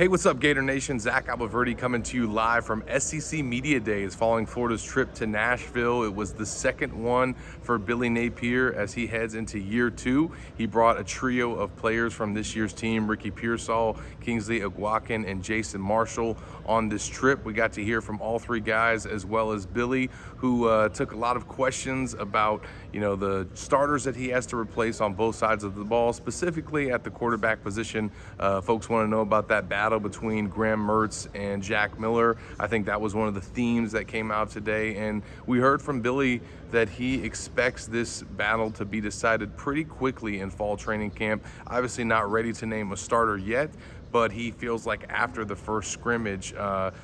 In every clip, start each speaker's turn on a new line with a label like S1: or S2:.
S1: Hey, what's up, Gator Nation? Zach Albaverdi coming to you live from SEC Media Days following Florida's trip to Nashville. It was the second one for Billy Napier as he heads into year two. He brought a trio of players from this year's team, Ricky Pearsall, Kingsley Aguakin, and Jason Marshall on this trip. We got to hear from all three guys as well as Billy, who took a lot of questions about, the starters that he has to replace on both sides of the ball, specifically at the quarterback position. Folks want to know about that battle between Graham Mertz and Jack Miller. I think that was one of the themes that came out today, and we heard from Billy that he expects this battle to be decided pretty quickly in fall training camp. Obviously not ready to name a starter yet, but he feels like after the first scrimmage,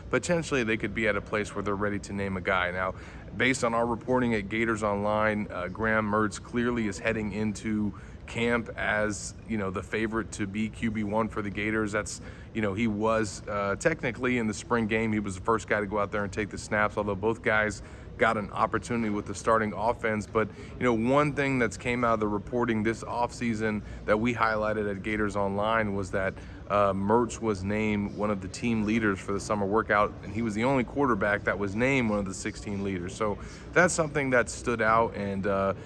S1: potentially they could be at a place where they're ready to name a guy. Now, based on our reporting at Gators Online, Graham Mertz clearly is heading into camp as the favorite to be QB1 for the Gators. That's he was technically in the spring game, he was the first guy to go out there and take the snaps, although both guys got an opportunity with the starting offense. But one thing that's came out of the reporting this offseason that we highlighted at Gators Online was that Mertz was named one of the team leaders for the summer workout, and he was the only quarterback that was named one of the 16 leaders. So that's something that stood out, and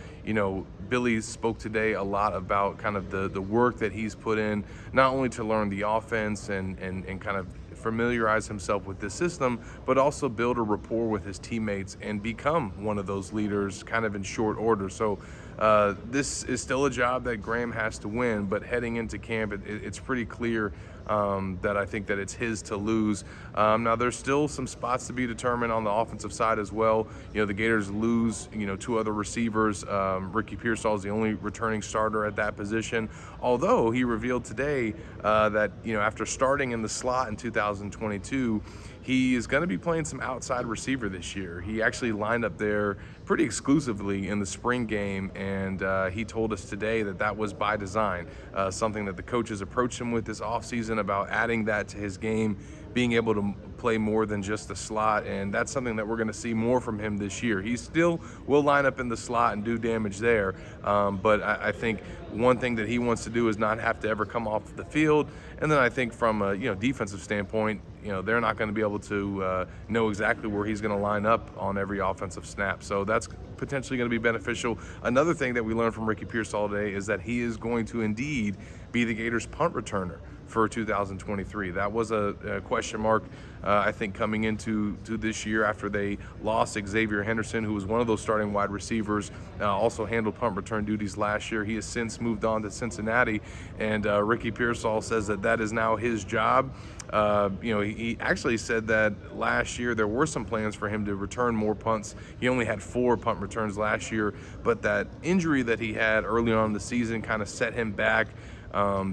S1: Billy spoke today a lot about kind of the work that he's put in, not only to learn the offense and kind of familiarize himself with this system, but also build a rapport with his teammates and become one of those leaders kind of in short order. So this is still a job that Graham has to win, but heading into camp, it's pretty clear that I think that it's his to lose. Now, there's still some spots to be determined on the offensive side as well. The Gators lose, two other receivers. Ricky Pearsall is the only returning starter at that position, although he revealed today that, after starting in the slot in 2022, he is going to be playing some outside receiver this year. He actually lined up there pretty exclusively in the spring game, and he told us today that was by design, something that the coaches approached him with this offseason about adding that to his game, being able to play more than just the slot, and that's something that we're going to see more from him this year. He still will line up in the slot and do damage there, but I think one thing that he wants to do is not have to ever come off the field. And then I think from a defensive standpoint, they're not going to be able to know exactly where he's going to line up on every offensive snap. So that's potentially going to be beneficial. Another thing that we learned from Ricky Pearsall today is that he is going to indeed be the Gators punt returner for 2023. That was a question mark, I think, coming into this year after they lost Xavier Henderson, who was one of those starting wide receivers, also handled punt return duties last year. He has since moved on to Cincinnati, and Ricky Pearsall says that is now his job. He actually said that last year there were some plans for him to return more punts. He only had 4 punt returns last year, but that injury that he had early on in the season kind of set him back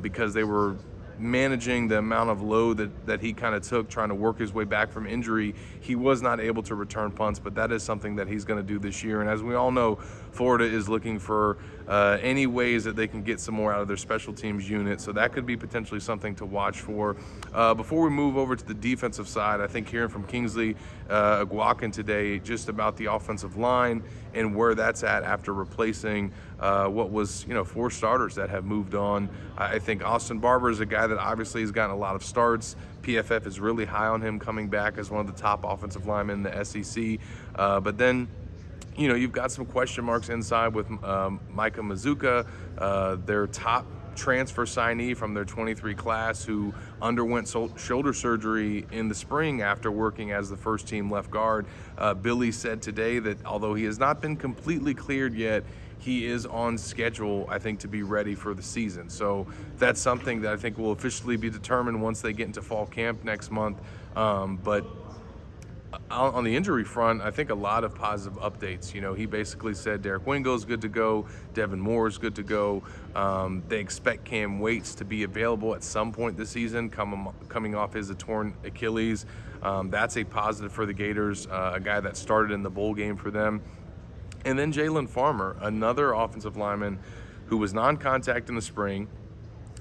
S1: because they were managing the amount of load that he kind of took trying to work his way back from injury. He was not able to return punts, but that is something that he's going to do this year. And as we all know, Florida is looking for any ways that they can get some more out of their special teams unit, so that could be potentially something to watch for. Before we move over to the defensive side, I think hearing from Kingsley Aguakin today just about the offensive line and where that's at after replacing what was 4 starters that have moved on. I think Austin Barber is a guy that obviously has gotten a lot of starts. PFF is really high on him coming back as one of the top offensive linemen in the SEC. But then you've got some question marks inside with Micah Mazuka, their top transfer signee from their 23 class, who underwent shoulder surgery in the spring after working as the first team left guard. Billy said today that although he has not been completely cleared yet, he is on schedule, I think, to be ready for the season. So that's something that I think will officially be determined once they get into fall camp next month. But on the injury front, I think a lot of positive updates. He basically said Derek Wingo's good to go, Devin Moore is good to go. They expect Cam Waits to be available at some point this season, coming off his torn Achilles. That's a positive for the Gators, a guy that started in the bowl game for them. And then Jalen Farmer, another offensive lineman who was non-contact in the spring.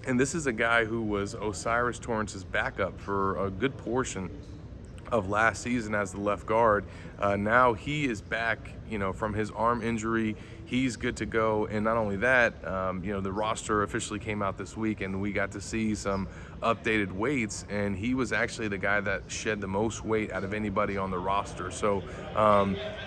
S1: And this is a guy who was Osiris Torrance's backup for a good portion of last season as the left guard. Now he is back, from his arm injury. He's good to go. And not only that, the roster officially came out this week and we got to see some updated weights. And he was actually the guy that shed the most weight out of anybody on the roster. So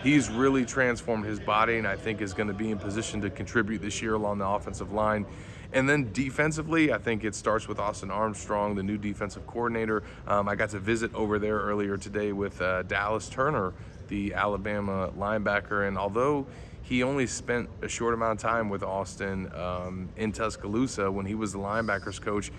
S1: he's really transformed his body and I think is going to be in position to contribute this year along the offensive line. And then defensively, I think it starts with Austin Armstrong, the new defensive coordinator. I got to visit over there earlier today with Dallas Turner, the Alabama linebacker. And although he only spent a short amount of time with Austin in Tuscaloosa when he was the linebackers coach,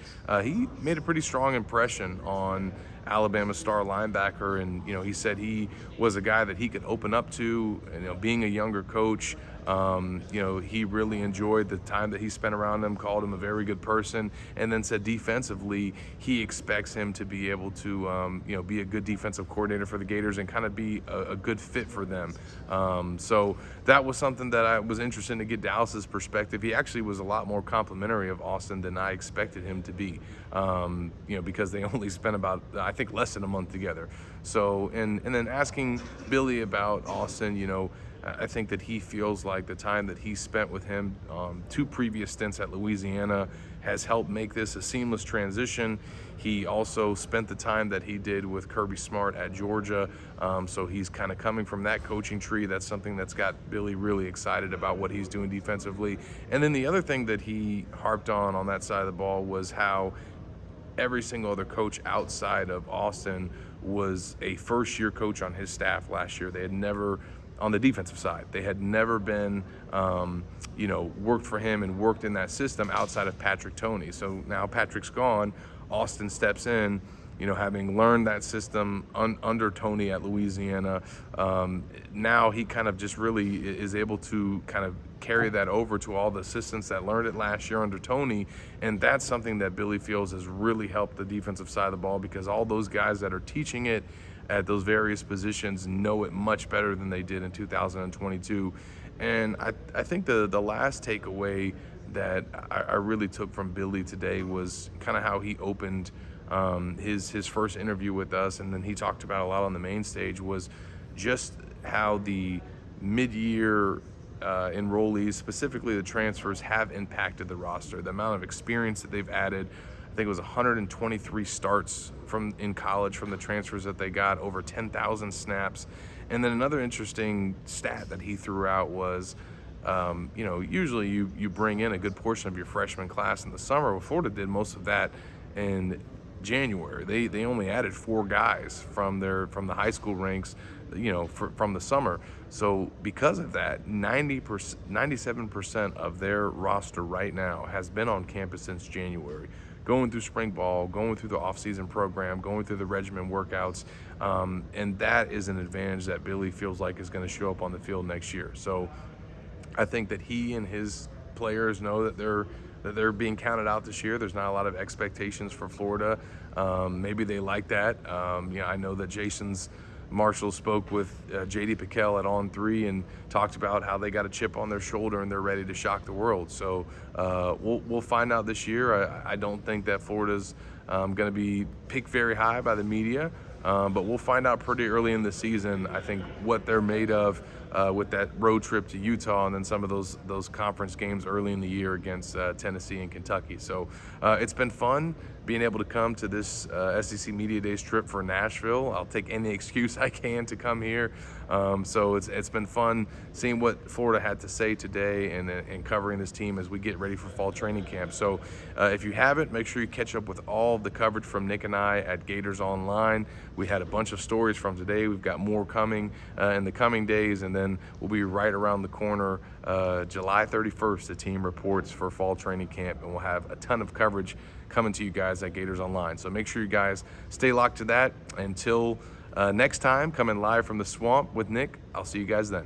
S1: he made a pretty strong impression on Alabama star linebacker. And, he said he was a guy that he could open up to, being a younger coach. He really enjoyed the time that he spent around him, called him a very good person, and then said defensively, he expects him to be able to, be a good defensive coordinator for the Gators and kind of be a good fit for them. So that was something that I was interested to get Dallas's perspective. He actually was a lot more complimentary of Austin than I expected him to be, because they only spent about, I think, less than a month together. So, and then asking Billy about Austin, I think that he feels like the time that he spent with him, 2 previous stints at Louisiana, has helped make this a seamless transition. He also spent the time that he did with Kirby Smart at Georgia, so he's kind of coming from that coaching tree. That's something that's got Billy really excited about what he's doing defensively. And then the other thing that he harped on that side of the ball was how every single other coach outside of Austin was a first-year coach on his staff last year. They had never, on the defensive side, they had never been, worked for him and worked in that system outside of Patrick Toney. So now Patrick's gone, Austin steps in, having learned that system under Toney at Louisiana. Now he kind of just really is able to kind of carry that over to all the assistants that learned it last year under Toney. And that's something that Billy feels has really helped the defensive side of the ball, because all those guys that are teaching it at those various positions know it much better than they did in 2022. And I think the last takeaway that I really took from Billy today was kind of how he opened his first interview with us, and then he talked about a lot on the main stage, was just how the mid-year enrollees, specifically the transfers, have impacted the roster. The amount of experience that they've added. I think it was 123 starts in college from the transfers that they got, over 10,000 snaps. And then another interesting stat that he threw out was, usually you bring in a good portion of your freshman class in the summer. Well, Florida did most of that in January. They only added 4 guys from the high school ranks, from the summer. So because of that, 97% of their roster right now has been on campus since January, going through spring ball, going through the off-season program, going through the regimen workouts, and that is an advantage that Billy feels like is going to show up on the field next year. So I think that he and his players know that they're being counted out this year. There's not a lot of expectations for Florida. Maybe they like that. I know that Jason's Marshall spoke with J.D. Piquel at On 3 and talked about how they got a chip on their shoulder and they're ready to shock the world. So we'll find out this year. I don't think that Florida's going to be picked very high by the media, but we'll find out pretty early in the season, I think, what they're made of with that road trip to Utah and then some of those conference games early in the year against Tennessee and Kentucky. So it's been fun being able to come to this SEC Media Days trip for Nashville. I'll take any excuse I can to come here. So it's been fun seeing what Florida had to say today and covering this team as we get ready for fall training camp. So if you haven't, make sure you catch up with all of the coverage from Nick and I at Gators Online. We had a bunch of stories from today. We've got more coming in the coming days, and then we'll be right around the corner. July 31st, the team reports for fall training camp, and we'll have a ton of coverage coming to you guys at Gators Online. So make sure you guys stay locked to that. Until next time, coming live from the swamp with Nick, I'll see you guys then.